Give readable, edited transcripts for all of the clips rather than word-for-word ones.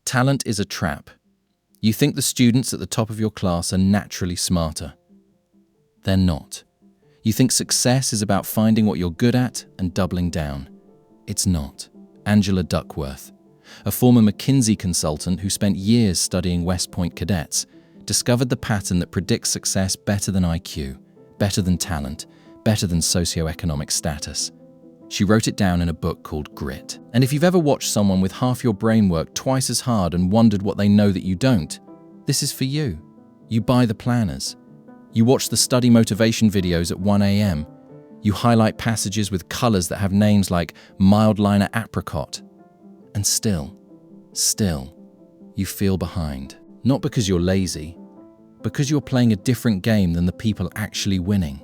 Talent is a trap. You think the students at the top of your class are naturally smarter. They're not. You think success is about finding what you're good at and doubling down. It's not. Angela Duckworth, a former McKinsey consultant who spent years studying West Point cadets, discovered the pattern that predicts success better than IQ, better than talent, better than socioeconomic status. She wrote it down in a book called Grit. And if you've ever watched someone with half your brain work twice as hard and wondered what they know that you don't, this is for you. You buy the planners. You watch the study motivation videos at 1 a.m. You highlight passages with colors that have names like Mildliner Apricot. And still, you feel behind. Not because you're lazy, because you're playing a different game than the people actually winning.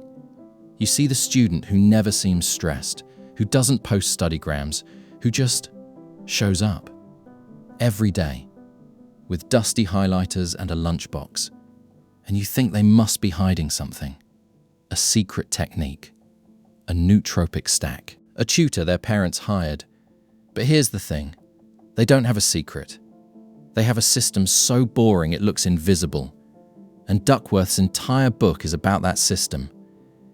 You see the student who never seems stressed, who doesn't post studygrams, who just shows up every day with dusty highlighters and a lunchbox. And you think they must be hiding something, a secret technique, a nootropic stack, a tutor their parents hired. But here's the thing, they don't have a secret. They have a system so boring it looks invisible. And Duckworth's entire book is about that system.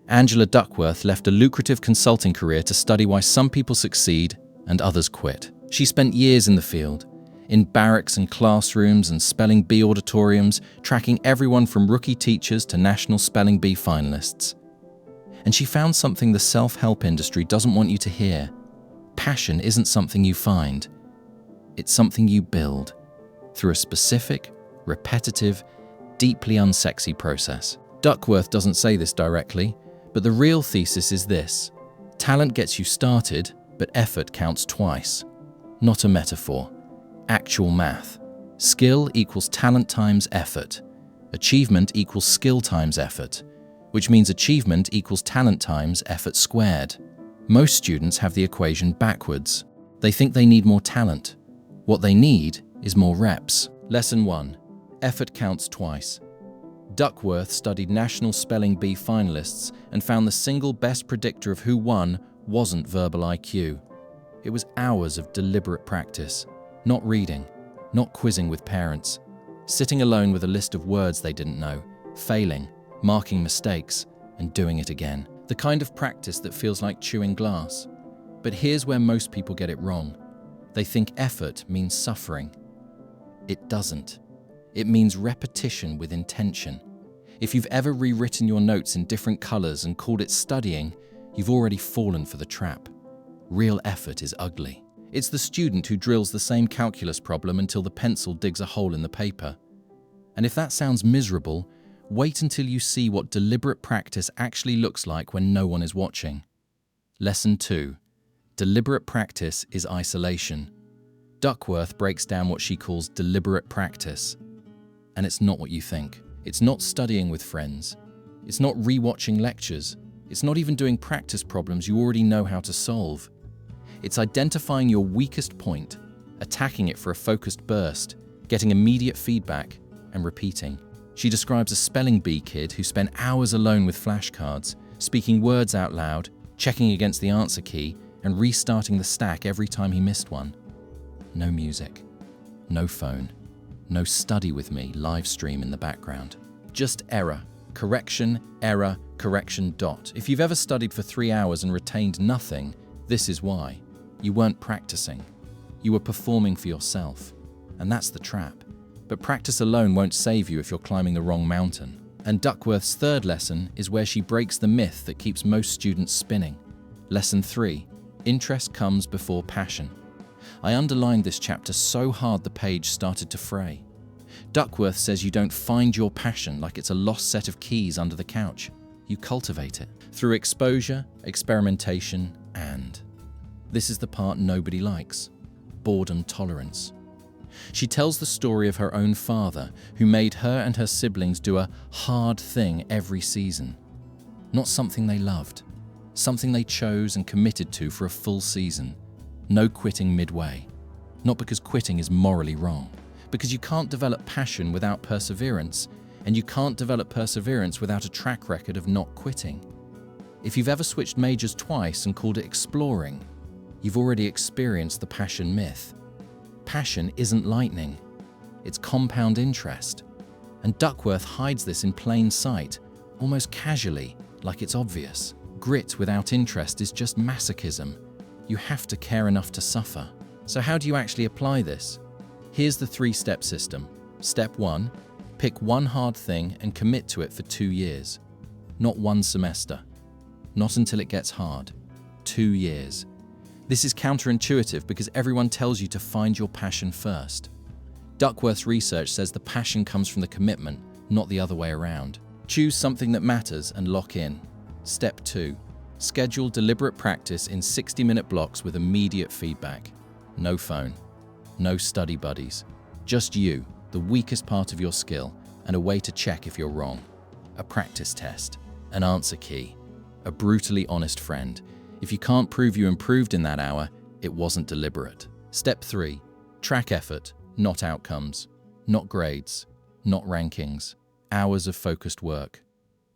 Angela Duckworth left a lucrative consulting career to study why some people succeed and others quit. She spent years in the field, in barracks and classrooms and spelling bee auditoriums, tracking everyone from rookie teachers to national spelling bee finalists. And she found something the self-help industry doesn't want you to hear. Passion isn't something you find. It's something you build through a specific, repetitive, deeply unsexy process. Duckworth doesn't say this directly, but the real thesis is this: talent gets you started, but effort counts twice. Not a metaphor. Actual math. Skill equals talent times effort. Achievement equals skill times effort, which means achievement equals talent times effort squared. Most students have the equation backwards. They think they need more talent. What they need is more reps. Lesson 1. Effort counts twice. Duckworth studied national spelling bee finalists and found the single best predictor of who won wasn't verbal IQ. It was hours of deliberate practice, not reading, not quizzing with parents, sitting alone with a list of words they didn't know, failing, marking mistakes, and doing it again. The kind of practice that feels like chewing glass. But here's where most people get it wrong. They think effort means suffering. It doesn't. It means repetition with intention. If you've ever rewritten your notes in different colors and called it studying, you've already fallen for the trap. Real effort is ugly. It's the student who drills the same calculus problem until the pencil digs a hole in the paper. And if that sounds miserable, wait until you see what deliberate practice actually looks like when no one is watching. Lesson 2. Deliberate practice is isolation. Duckworth breaks down what she calls deliberate practice. And it's not what you think. It's not studying with friends. It's not rewatching lectures. It's not even doing practice problems you already know how to solve. It's identifying your weakest point, attacking it for a focused burst, getting immediate feedback, and repeating. She describes a spelling bee kid who spent hours alone with flashcards, speaking words out loud, checking against the answer key, and restarting the stack every time he missed one. No music, no phone, no study with me live stream in the background. Just error, correction, dot. If you've ever studied for 3 hours and retained nothing, this is why. You weren't practicing. You were performing for yourself. And that's the trap. But practice alone won't save you if you're climbing the wrong mountain. And Duckworth's third lesson is where she breaks the myth that keeps most students spinning. Lesson 3. Interest comes before passion. I underlined this chapter so hard the page started to fray. Duckworth says you don't find your passion like it's a lost set of keys under the couch. You cultivate it through exposure, experimentation, and this is the part nobody likes: boredom tolerance. She tells the story of her own father, who made her and her siblings do a hard thing every season. Not something they loved, something they chose and committed to for a full season. No quitting midway. Not because quitting is morally wrong, because you can't develop passion without perseverance, and you can't develop perseverance without a track record of not quitting. If you've ever switched majors twice and called it exploring, you've already experienced the passion myth. Passion isn't lightning. It's compound interest. And Duckworth hides this in plain sight, almost casually, like it's obvious. Grit without interest is just masochism. You have to care enough to suffer. So how do you actually apply this? Here's the 3-step system. Step 1, pick one hard thing and commit to it for 2 years. Not 1 semester. Not until it gets hard. 2 years. This is counterintuitive because everyone tells you to find your passion first. Duckworth's research says the passion comes from the commitment, not the other way around. Choose something that matters and lock in. Step 2. Schedule deliberate practice in 60-minute blocks with immediate feedback. No phone. No study buddies. Just you, the weakest part of your skill, and a way to check if you're wrong. A practice test. An answer key. A brutally honest friend. If you can't prove you improved in that hour, it wasn't deliberate. Step 3. Track effort, not outcomes. Not grades. Not rankings. Hours of focused work.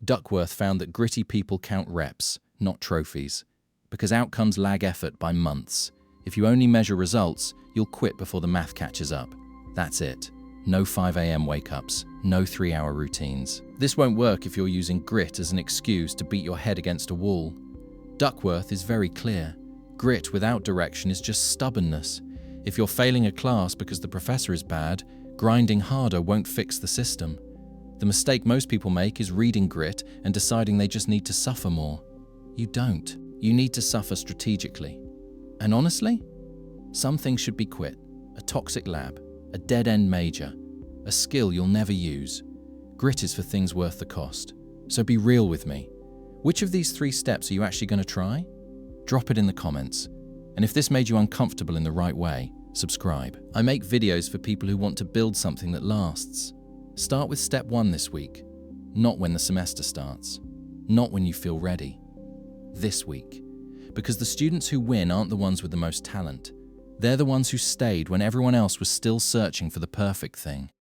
Duckworth found that gritty people count reps, not trophies, because outcomes lag effort by months. If you only measure results, you'll quit before the math catches up. That's it. No 5 a.m. wake-ups, no 3-hour routines. This won't work if you're using grit as an excuse to beat your head against a wall. Duckworth is very clear. Grit without direction is just stubbornness. If you're failing a class because the professor is bad, grinding harder won't fix the system. The mistake most people make is reading grit and deciding they just need to suffer more. You don't. You need to suffer strategically. And honestly, some things should be quit. A toxic lab, a dead-end major, a skill you'll never use. Grit is for things worth the cost. So be real with me. Which of these 3 steps are you actually going to try? Drop it in the comments. And if this made you uncomfortable in the right way, subscribe. I make videos for people who want to build something that lasts. Start with step 1 this week. Not when the semester starts. Not when you feel ready. This week. Because the students who win aren't the ones with the most talent. They're the ones who stayed when everyone else was still searching for the perfect thing.